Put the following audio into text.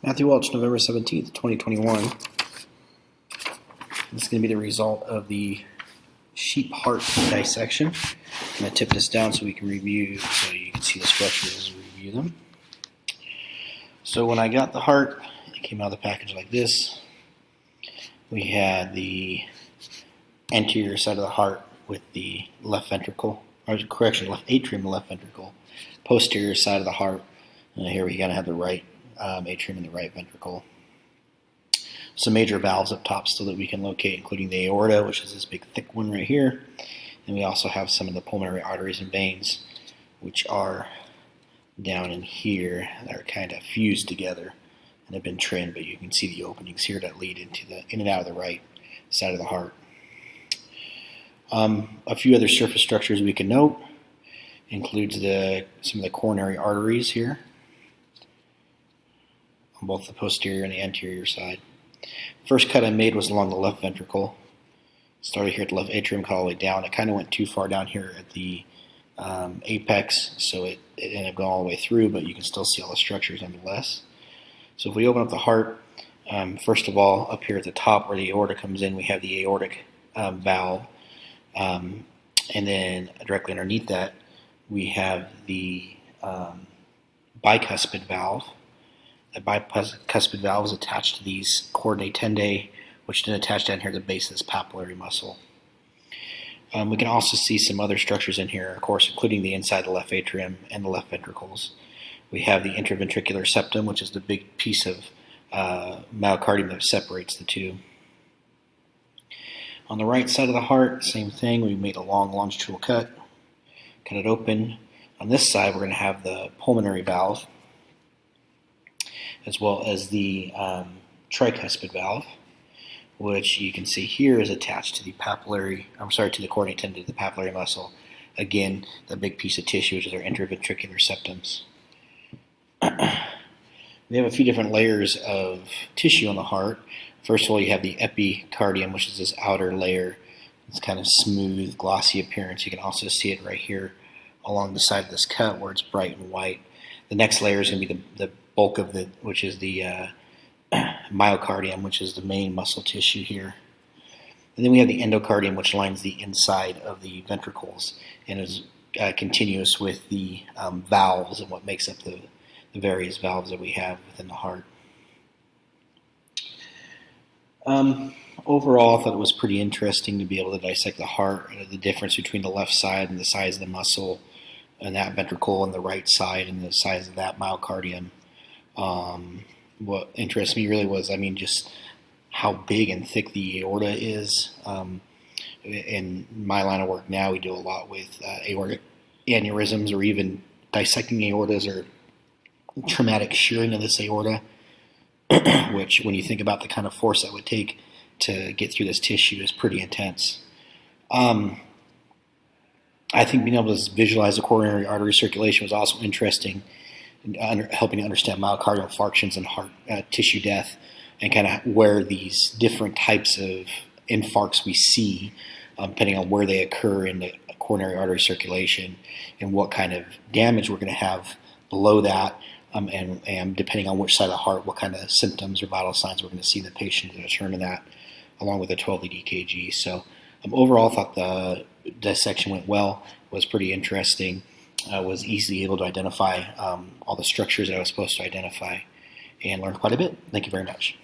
Matthew Welch, November 17th, 2021. This is going to be the result of the sheep heart dissection. I'm going to tip this down so we can review, so you can see the structures and review them. So when I got the heart, it came out of the package like this. We had the anterior side of the heart with the left ventricle, or correction, left atrium and left ventricle. Posterior side of the heart, and here we gotta have the right atrium and the right ventricle. Some major valves up top still that we can locate, including the aorta, which is this big thick one right here. And we also have some of the pulmonary arteries and veins, which are down in here, that are kind of fused together and have been trimmed, but you can see the openings here that lead into the in and out of the right side of the heart. A few other surface structures we can note includes some of the coronary arteries here on both the posterior and the anterior side. First cut I made was along the left ventricle. Started here at the left atrium, cut all the way down. It kind of went too far down here at the apex, so it ended up going all the way through, but you can still see all the structures nonetheless. So if we open up the heart, first of all, up here at the top where the aorta comes in, we have the aortic valve, and then directly underneath that we have the bicuspid valve. The bicuspid valve is attached to these chordae tendae, which then attach down here to the base of this papillary muscle. We can also see some other structures in here, of course, including the inside of the left atrium and the left ventricles. We have the intraventricular septum, which is the big piece of myocardium that separates the two. On the right side of the heart, same thing. We made a long longitudinal cut it open. On this side, we're going to have the pulmonary valve, as well as the tricuspid valve, which you can see here is attached to the to the chordae tendae, the papillary muscle. Again, the big piece of tissue, which is our intraventricular septums. We have a few different layers of tissue on the heart. First of all, you have the epicardium, which is this outer layer. It's kind of smooth, glossy appearance. You can also see it right here along the side of this cut where it's bright and white. The next layer is going to be the bulk of it, which is the myocardium, which is the main muscle tissue here. And then we have the endocardium, which lines the inside of the ventricles and is continuous with the valves and what makes up the various valves that we have within the heart. Overall, I thought it was pretty interesting to be able to dissect the heart, the difference between the left side and the size of the muscle and that ventricle, and the right side and the size of that myocardium. What interests me really was, just how big and thick the aorta is. In my line of work now, we do a lot with aortic aneurysms, or even dissecting aortas, or traumatic shearing of this aorta, which, when you think about the kind of force that would take to get through this tissue, is pretty intense. I think being able to visualize the coronary artery circulation was also interesting, helping to understand myocardial infarctions and heart tissue death, and kind of where these different types of infarcts we see, depending on where they occur in the coronary artery circulation, and what kind of damage we're going to have below that, and depending on which side of the heart, what kind of symptoms or vital signs we're going to see in the patient to determine that, along with a 12-lead EKG. So overall, I thought the dissection went well, was pretty interesting. I was easily able to identify all the structures that I was supposed to identify, and learned quite a bit. Thank you very much.